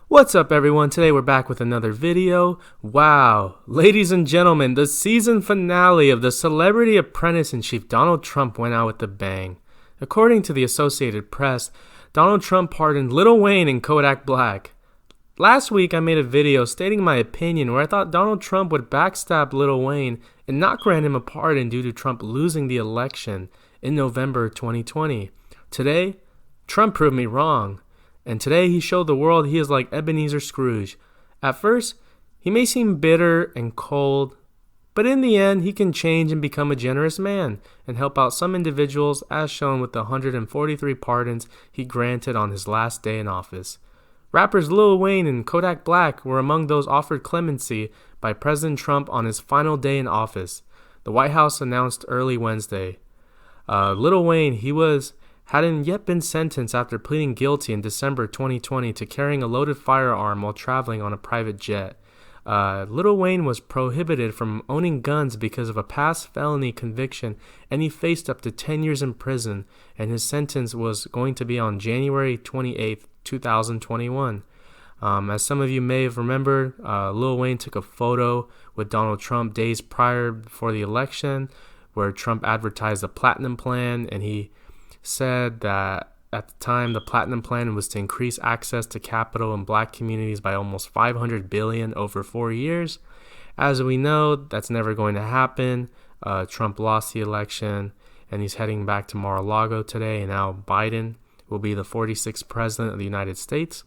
What's up, everyone? Today we're back with another video. Wow, ladies and gentlemen, the season finale of The Celebrity Apprentice-in-Chief Donald Trump went out with a bang. According to the Associated Press, Donald Trump pardoned Lil Wayne and Kodak Black. Last week I made a video stating my opinion where I thought Donald Trump would backstab Lil Wayne and not grant him a pardon due to Trump losing the election in November 2020. Today, Trump proved me wrong. And today he showed the world he is like Ebenezer Scrooge. At first, he may seem bitter and cold, but in the end, he can change and become a generous man and help out some individuals as shown with the 143 pardons he granted on his last day in office. Rappers Lil Wayne and Kodak Black were among those offered clemency by President Trump on his final day in office. The White House announced early Wednesday. Lil Wayne, hadn't yet been sentenced after pleading guilty in December 2020 to carrying a loaded firearm while traveling on a private jet. Lil Wayne was prohibited from owning guns because of a past felony conviction, and he faced up to 10 years in prison, and his sentence was going to be on January 28, 2021. As some of you may have remembered, Lil Wayne took a photo with Donald Trump days prior before the election, where Trump advertised the Platinum Plan, and he said that at the time the Platinum Plan was to increase access to capital in black communities by almost $500 billion over 4 years. As we know, that's never going to happen. Trump lost the election and he's heading back to Mar-a-Lago today, and now Biden will be the 46th president of the United States.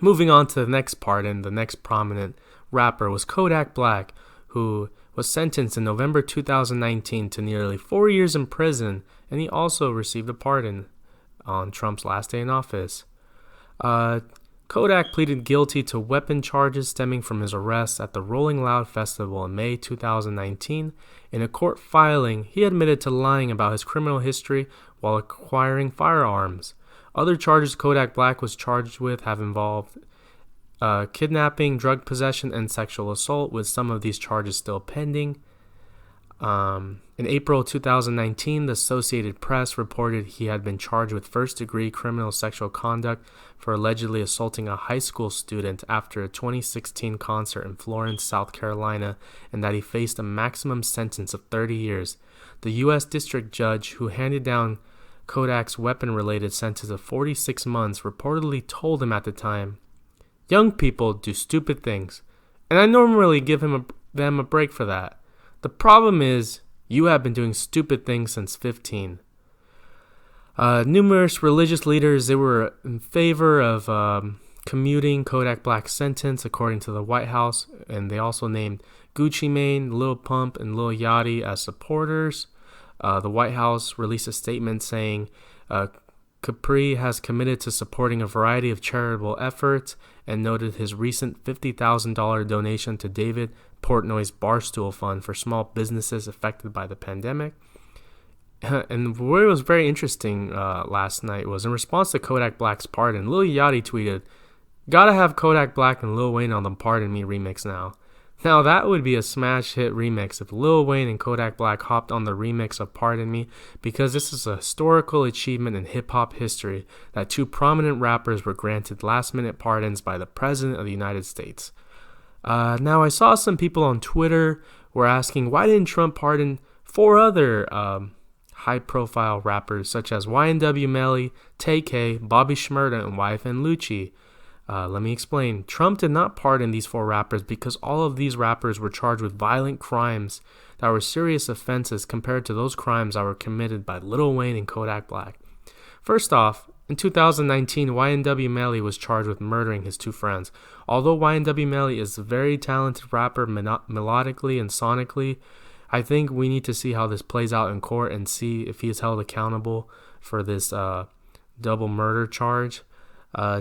Moving on to the next pardon, the next prominent rapper was Kodak Black, who was sentenced in November 2019 to nearly 4 years in prison, and he also received a pardon on Trump's last day in office. Kodak pleaded guilty to weapon charges stemming from his arrest at the Rolling Loud Festival in May 2019. In a court filing, he admitted to lying about his criminal history while acquiring firearms. Other charges Kodak Black was charged with have involved kidnapping, drug possession, and sexual assault, with some of these charges still pending. In April 2019, the Associated Press reported he had been charged with first-degree criminal sexual conduct for allegedly assaulting a high school student after a 2016 concert in Florence, South Carolina, and that he faced a maximum sentence of 30 years. The U.S. District Judge, who handed down Kodak's weapon-related sentence of 46 months, reportedly told him at the time, "Young people do stupid things, and I normally give them a break for that. The problem is, you have been doing stupid things since 15. Numerous religious leaders, they were in favor of commuting Kodak Black's sentence, according to the White House, and they also named Gucci Mane, Lil Pump, and Lil Yachty as supporters. The White House released a statement saying, Capri has committed to supporting a variety of charitable efforts and noted his recent $50,000 donation to David Portnoy's Barstool Fund for small businesses affected by the pandemic. And what was very interesting last night was, in response to Kodak Black's pardon, Lil Yachty tweeted, "Gotta have Kodak Black and Lil Wayne on the Pardon Me remix now." Now that would be a smash hit remix if Lil Wayne and Kodak Black hopped on the remix of Pardon Me, because this is a historical achievement in hip-hop history that two prominent rappers were granted last-minute pardons by the President of the United States. Now I saw some people on Twitter were asking, why didn't Trump pardon four other high-profile rappers such as YNW Melly, Tay-K, Bobby Shmurda, and YFN Lucci? Let me explain. Trump did not pardon these four rappers because all of these rappers were charged with violent crimes that were serious offenses compared to those crimes that were committed by Lil Wayne and Kodak Black. First off, in 2019, YNW Melly was charged with murdering his two friends. Although YNW Melly is a very talented rapper melodically and sonically, I think we need to see how this plays out in court and see if he is held accountable for this double murder charge.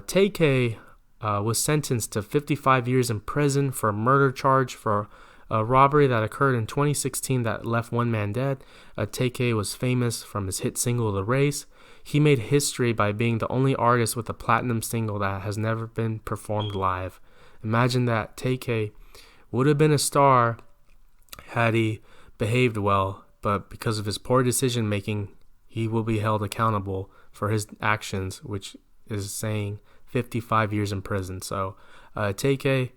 Tay-K was sentenced to 55 years in prison for a murder charge for a robbery that occurred in 2016 that left one man dead. Tay-K was famous from his hit single The Race. He made history by being the only artist with a platinum single that has never been performed live. Imagine that. Tay-K would have been a star had he behaved well, but because of his poor decision making, he will be held accountable for his actions, which is saying 55 years in prison. So TK,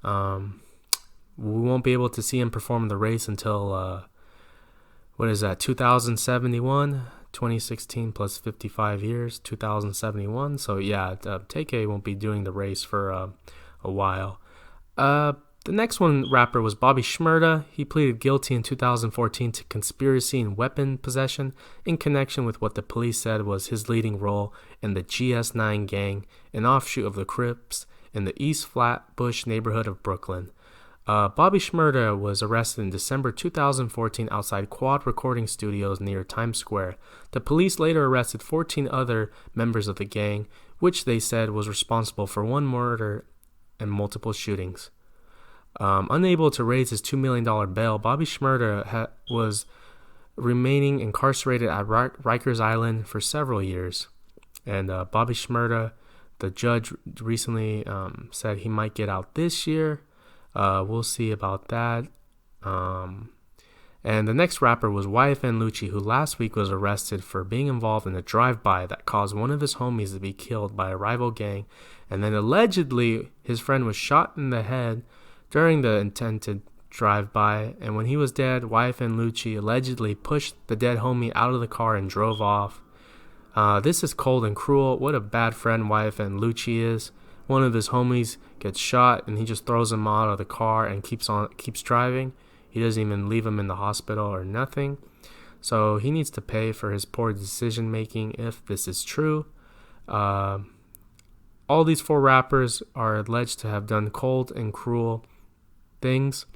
we won't be able to see him perform the race until, 2071? 2016 plus 55 years, 2071. So yeah, TK won't be doing the race for a while. The next one rapper was Bobby Shmurda. He pleaded guilty in 2014 to conspiracy and weapon possession in connection with what the police said was his leading role in the GS9 gang, an offshoot of the Crips in the East Flatbush neighborhood of Brooklyn. Bobby Shmurda was arrested in December 2014 outside Quad Recording Studios near Times Square. The police later arrested 14 other members of the gang, which they said was responsible for one murder and multiple shootings. Unable to raise his $2 million bail, Bobby Shmurda was remaining incarcerated at Rikers Island for several years. And Bobby Shmurda, the judge recently said he might get out this year. We'll see about that. And the next rapper was YFN Lucci, who last week was arrested for being involved in a drive-by that caused one of his homies to be killed by a rival gang. And then allegedly, his friend was shot in the head during the intended drive-by. And when he was dead, YFN Lucci allegedly pushed the dead homie out of the car and drove off. This is cold and cruel. What a bad friend YFN Lucci is. One of his homies gets shot and he just throws him out of the car and keeps driving. He doesn't even leave him in the hospital or nothing. So he needs to pay for his poor decision making if this is true. All these 4 rappers are alleged to have done cold and cruel things,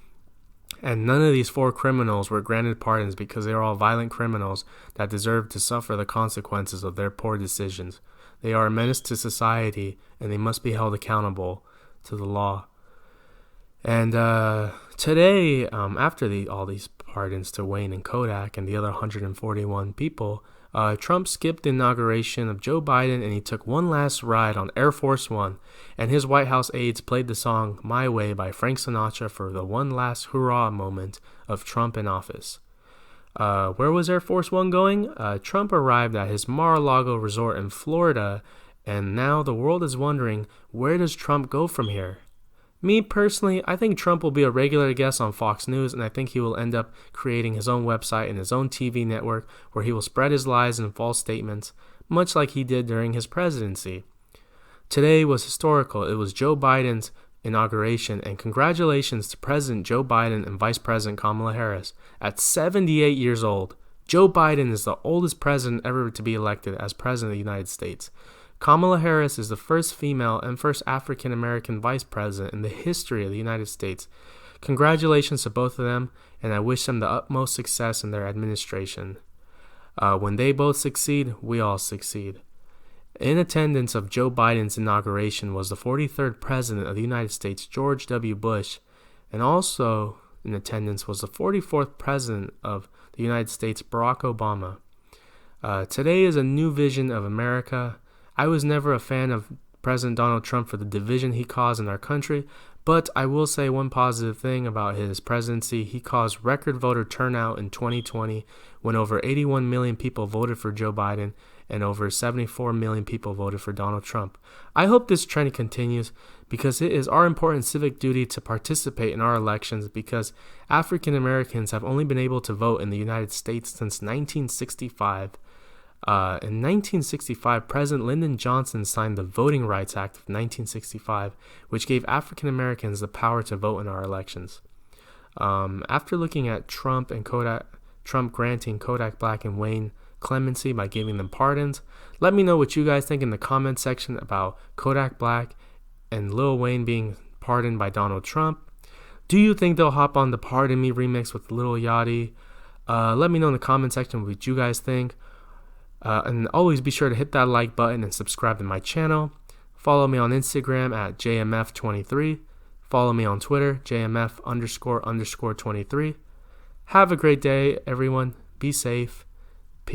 and none of these 4 criminals were granted pardons because they are all violent criminals that deserve to suffer the consequences of their poor decisions. They are a menace to society, and they must be held accountable to the law. And today, after all these pardons to Wayne and Kodak and the other 141 people, Trump skipped the inauguration of Joe Biden, and he took one last ride on Air Force One, and his White House aides played the song My Way by Frank Sinatra for the one last hurrah moment of Trump in office. Where was Air Force One going? Trump arrived at his Mar-a-Lago resort in Florida, and now the world is wondering, where does Trump go from here? Me personally, I think Trump will be a regular guest on Fox News, and I think he will end up creating his own website and his own TV network where he will spread his lies and false statements, much like he did during his presidency. Today was historical. It was Joe Biden's inauguration, and congratulations to President Joe Biden and Vice President Kamala Harris. At 78 years old, Joe Biden is the oldest president ever to be elected as president of the United States. Kamala Harris is the first female and first African-American vice president in the history of the United States. Congratulations to both of them, and I wish them the utmost success in their administration. When they both succeed, we all succeed. In attendance of Joe Biden's inauguration was the 43rd President of the United States, George W. Bush, and also in attendance was the 44th President of the United States, Barack Obama. Today is a new vision of America. I was never a fan of President Donald Trump for the division he caused in our country, but I will say one positive thing about his presidency. He caused record voter turnout in 2020 when over 81 million people voted for Joe Biden and over 74 million people voted for Donald Trump. I hope this trend continues because it is our important civic duty to participate in our elections, because African Americans have only been able to vote in the United States since 1965. In 1965, President Lyndon Johnson signed the Voting Rights Act of 1965, which gave African Americans the power to vote in our elections. After looking at Trump granting Kodak Black and Wayne clemency by giving them pardons, let me know what you guys think in the comment section about Kodak Black and Lil Wayne being pardoned by Donald Trump. Do you think they'll hop on the Pardon Me remix with Lil Yachty? Let me know in the comment section what you guys think. And always be sure to hit that like button and subscribe to my channel. Follow me on Instagram at JMF23. Follow me on Twitter, JMF__23. Have a great day, everyone. Be safe.